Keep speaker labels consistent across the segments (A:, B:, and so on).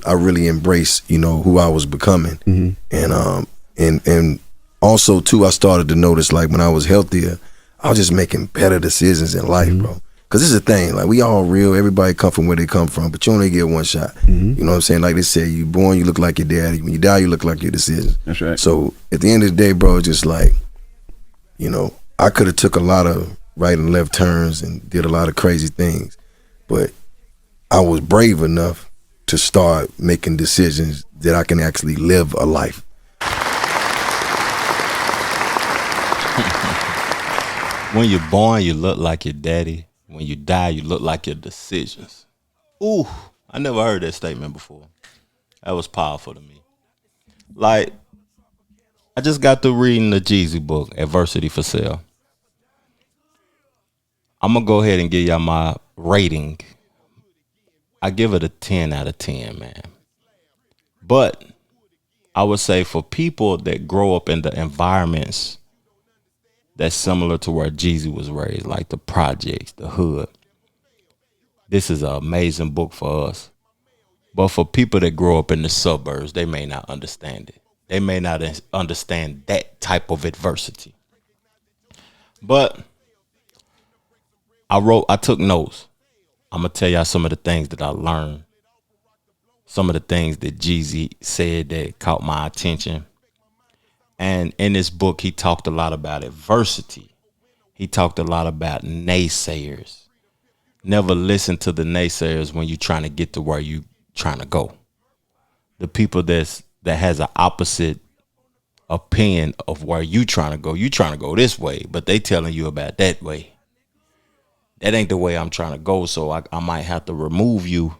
A: I really embraced, who I was becoming. And also too, I started to notice, like, when I was healthier, I was just making better decisions in life, bro. Because this is the thing, like, we all real, everybody come from where they come from, but you only get one shot. You know what I'm saying? Like they say, you born, you look like your daddy. When you die, you look like your decisions.
B: That's right.
A: So at the end of the day, bro, it's just like, I could have took a lot of right and left turns and did a lot of crazy things, but I was brave enough to start making decisions that I can actually live a life.
C: When you're born, you look like your daddy. When you die, you look like your decisions. Ooh, I never heard that statement before. That was powerful to me. Like, I just got through reading the Jeezy book, Adversity for Sale. I'm going to go ahead and give y'all my rating. I give it a 10 out of 10, man. But I would say for people that grow up in the environments that's similar to where Jeezy was raised, like the projects, the hood, this is an amazing book for us. But for people that grow up in the suburbs, they may not understand it. They may not understand that type of adversity. But I took notes. I'm going to tell y'all some of the things that I learned. Some of the things that Jeezy said that caught my attention. And in this book, he talked a lot about adversity. He talked a lot about naysayers. Never listen to the naysayers when you're trying to get to where you trying to go. The people that has an opposite opinion of where you trying to go. You trying to go this way, but they telling you about that way. That ain't the way I'm trying to go, so I might have to remove you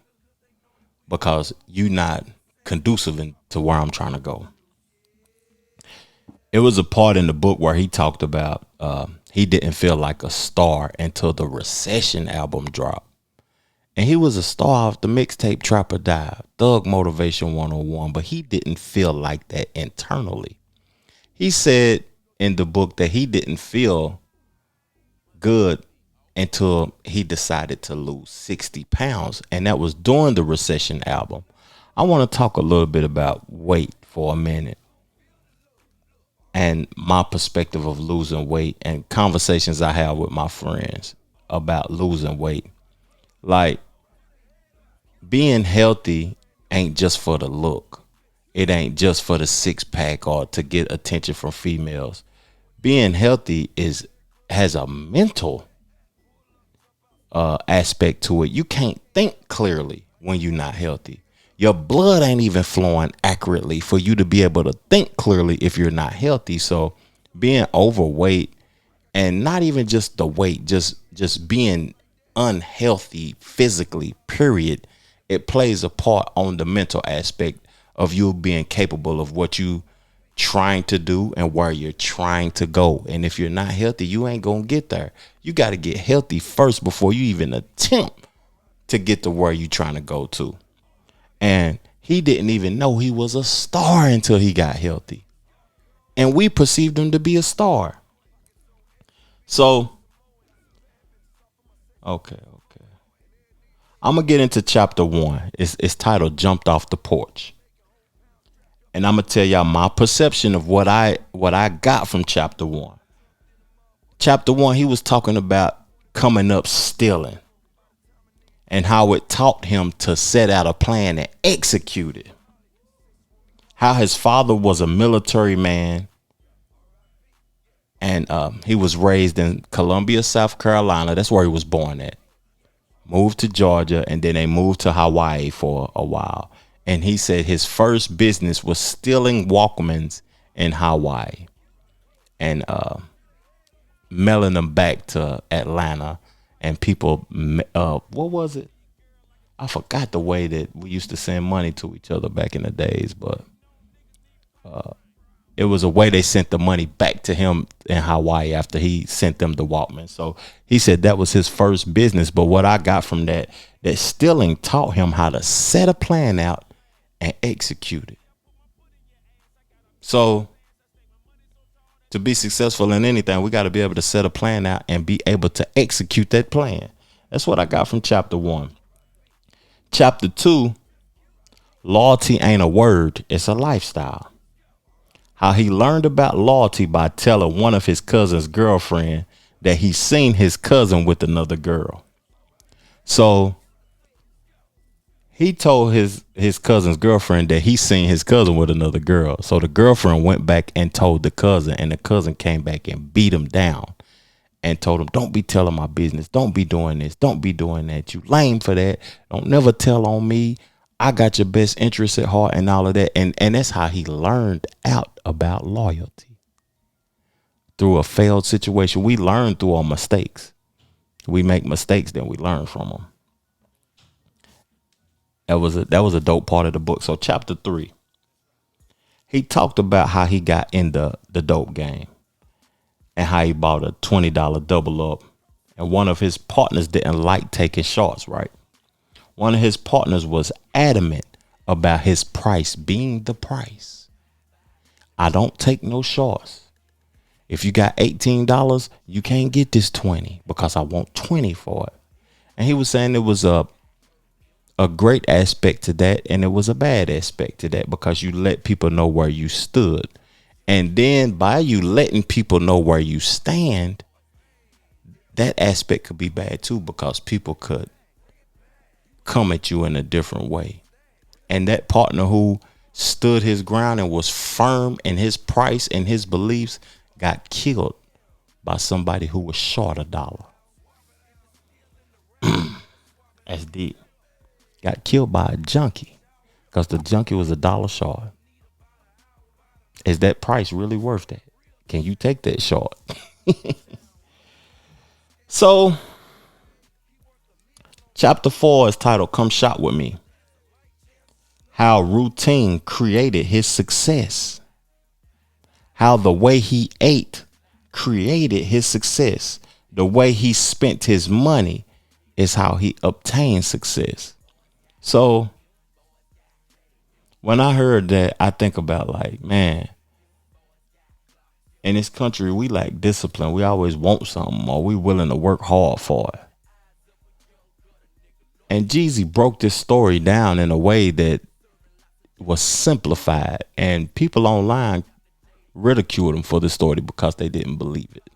C: because you not conducive to where I'm trying to go. It was a part in the book where he talked about he didn't feel like a star until the Recession album dropped. And he was a star off the mixtape Trap or Die, Thug Motivation 101, but he didn't feel like that internally. He said in the book that he didn't feel good until he decided to lose 60 pounds. And that was during the Recession album. I want to talk a little bit about weight for a minute and my perspective of losing weight and conversations I have with my friends about losing weight. Like, being healthy ain't just for the look. It ain't just for the six pack or to get attention from females. Being healthy has a mental aspect to it. You can't think clearly when you're not healthy. Your blood ain't even flowing accurately for you to be able to think clearly if you're not healthy. So being overweight, and not even just the weight, just being unhealthy physically, period, it plays a part on the mental aspect of you being capable of what you trying to do and where you're trying to go. And if you're not healthy, you ain't gonna get there. You got to get healthy first before you even attempt to get to where you're trying to go to. And he didn't even know he was a star until he got healthy. And we perceived him to be a star. So, okay. I'm going to get into chapter 1. It's titled Jumped Off the Porch. And I'm going to tell y'all my perception of what I got from chapter 1. Chapter 1, he was talking about coming up stealing and how it taught him to set out a plan and execute it. How his father was a military man, and he was raised in Columbia, South Carolina. That's where he was born at. Moved to Georgia, and then they moved to Hawaii for a while. And he said his first business was stealing walkmans in Hawaii and mailing them back to Atlanta. And people, what was it? I forgot the way that we used to send money to each other back in the days, but it was a way they sent the money back to him in Hawaii after he sent them the Walkman. So he said that was his first business. But what I got from that stealing taught him how to set a plan out and execute it. So to be successful in anything, we got to be able to set a plan out and be able to execute that plan. That's what I got from chapter 1. Chapter 2 Loyalty ain't a word, it's a lifestyle. How he learned about loyalty by telling one of his cousin's girlfriend that he seen his cousin with another girl. So he told his cousin's girlfriend that he seen his cousin with another girl. So the girlfriend went back and told the cousin, and the cousin came back and beat him down and told him, don't be telling my business. Don't be doing this. Don't be doing that. You lame for that. Don't never tell on me. I got your best interests at heart and all of that. And that's how he learned out about loyalty. Through a failed situation. We learn through our mistakes. We make mistakes, then we learn from them. That was a dope part of the book. So chapter 3, he talked about how he got in the dope game and how he bought a $20 double up. And one of his partners didn't like taking shots, right? One of his partners was adamant about his price being the price. I don't take no shots. If you got $18, you can't get this 20 because I want 20 for it. And he was saying it was a great aspect to that, and it was a bad aspect to that because you let people know where you stood. And then by you letting people know where you stand, that aspect could be bad too, because people could come at you in a different way. And that partner who stood his ground and was firm in his price and his beliefs got killed by somebody who was short $1. That's deep. Got killed by a junkie because the junkie was $1 short. Is that price really worth that? Can you take that short? So, chapter 4 is titled Come Shop With Me. How routine created his success. How the way he ate created his success. The way he spent his money is how he obtained success. So when I heard that, I think about like, man, in this country, we lack discipline. We always want something, or we willing to work hard for it. And Jeezy broke this story down in a way that was simplified, and people online ridiculed him for the story because they didn't believe it.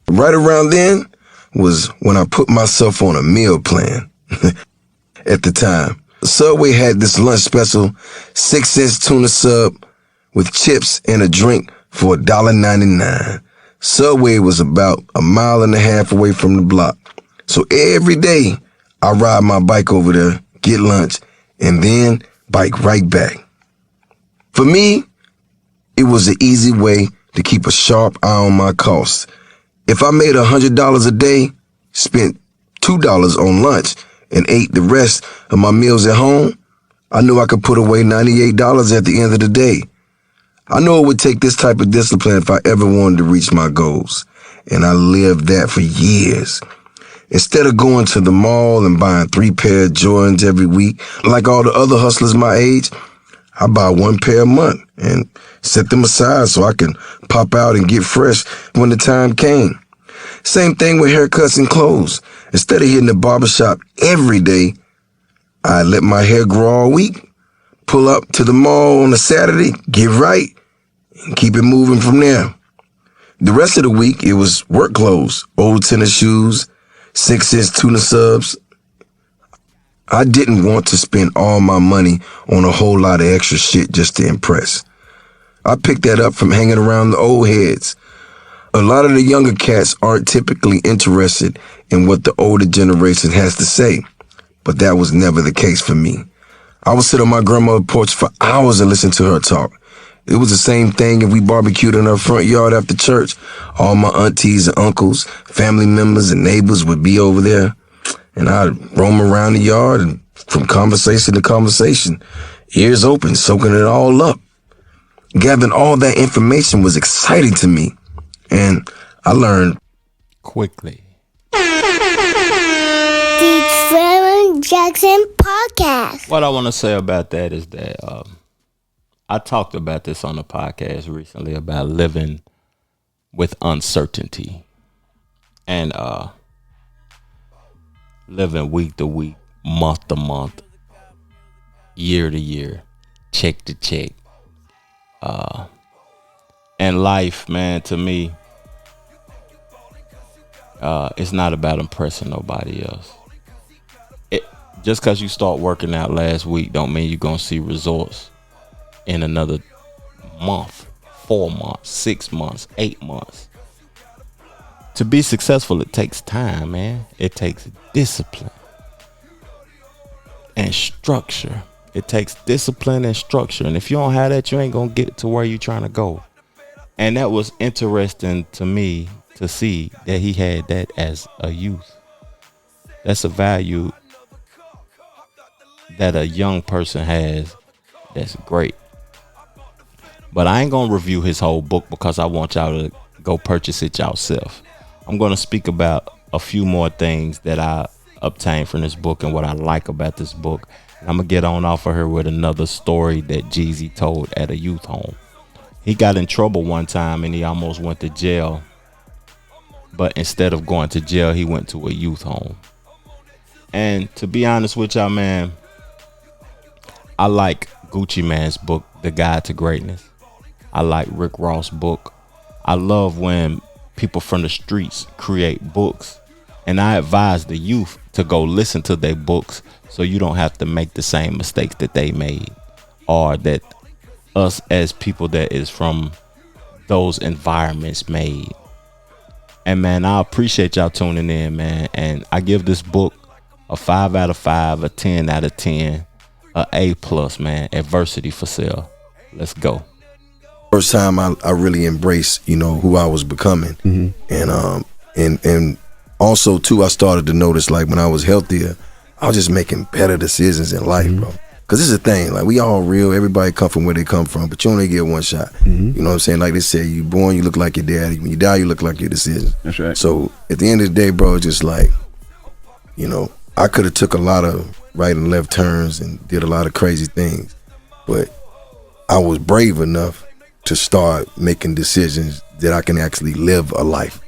A: Right around then was when I put myself on a meal plan. At the time, Subway had this lunch special, 6-cent tuna sub with chips and a drink for $1.99. Subway was about a mile and a half away from the block. So every day I ride my bike over there, get lunch, and then bike right back. For me, it was an easy way to keep a sharp eye on my costs. If I made $100 a day, spent $2 on lunch, and ate the rest of my meals at home, I knew I could put away $98 at the end of the day. I knew it would take this type of discipline if I ever wanted to reach my goals, and I lived that for years. Instead of going to the mall and buying 3 pair of Jordans every week, like all the other hustlers my age, I buy 1 pair a month and set them aside so I can pop out and get fresh when the time came. Same thing with haircuts and clothes. Instead of hitting the barbershop every day, I let my hair grow all week, pull up to the mall on a Saturday, get right, and keep it moving from there. The rest of the week, it was work clothes, old tennis shoes, 6-cent tuna subs. I didn't want to spend all my money on a whole lot of extra shit just to impress. I picked that up from hanging around the old heads. A lot of the younger cats aren't typically interested in what the older generation has to say, but that was never the case for me. I would sit on my grandmother's porch for hours and listen to her talk. It was the same thing if we barbecued in her front yard after church. All my aunties and uncles, family members and neighbors would be over there, and I'd roam around the yard and from conversation to conversation, ears open, soaking it all up. Gathering all that information was exciting to me. And I learned
C: Quickly.
B: The Trevor Jackson Podcast.
C: What I want to say about that is that I talked about this on the podcast recently about living with uncertainty and living week to week, month to month, year to year, check to check. And life, man, to me, it's not about impressing nobody else. Just because you start working out last week don't mean you're going to see results in another month, 4 months, 6 months, 8 months. To be successful, it takes time, man. It takes discipline and structure. It takes discipline and structure. And if you don't have that, you ain't going to get to where you're trying to go. And that was interesting to me to see that he had that as a youth. That's a value that a young person has that's great. But I ain't going to review his whole book because I want y'all to go purchase it yourself. I'm going to speak about a few more things that I obtained from this book and what I like about this book. And I'm going to get on off of her with another story that Jeezy told at a youth home. He got in trouble one time and he almost went to jail. But instead of going to jail, he went to a youth home. And to be honest with y'all, man, I like Gucci Mane's book, The Guide to Greatness. I like Rick Ross' book. I love when people from the streets create books. And I advise the youth to go listen to their books so you don't have to make the same mistakes that they made, or that us as people that is from those environments made. And man, I appreciate y'all tuning in, man. And I give this book a 5 out of 5, a 10 out of 10, a A+, man. Adversity for sale. Let's go.
A: First time I really embraced, who I was becoming. And also too, I started to notice, like, when I was healthier, I was just making better decisions in life, bro. Cause this is the thing, like, we all real, everybody come from where they come from, but you only get one shot. You know what I'm saying? Like they say, you born, you look like your daddy. When you die, you look like your decisions.
D: That's right.
A: So at the end of the day, bro, it's just like, I could have took a lot of right and left turns and did a lot of crazy things, but I was brave enough to start making decisions that I can actually live a life.